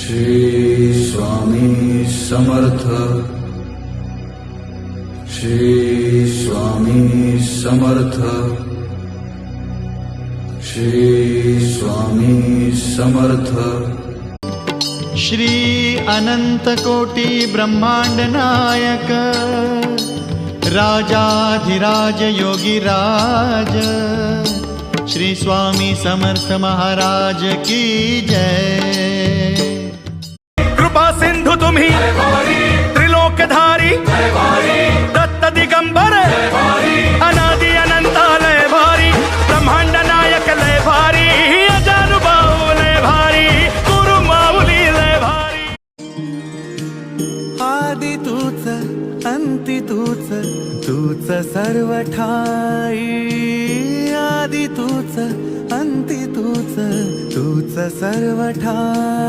श्री स्वामी समर्थ, श्री स्वामी समर्थ, श्री स्वामी समर्थ। श्री अनंत कोटी ब्रह्मांड नायक, राजाधिराज योगीराज, श्री स्वामी समर्थ महाराज की जय। कृपा सिंधु तुम्ही त्रिलोकधारी, दत्त दिगंबर अनादि अनंता लय भारी, ब्रह्मांड नायक लय भारी, अजानुभाऊ लय भारी, गुरु माऊली लय भारी। आदि तूच अंती तूच, तूच सर्व ठाई। आदि तूच अंती तूच, तूच सर्व ठाई।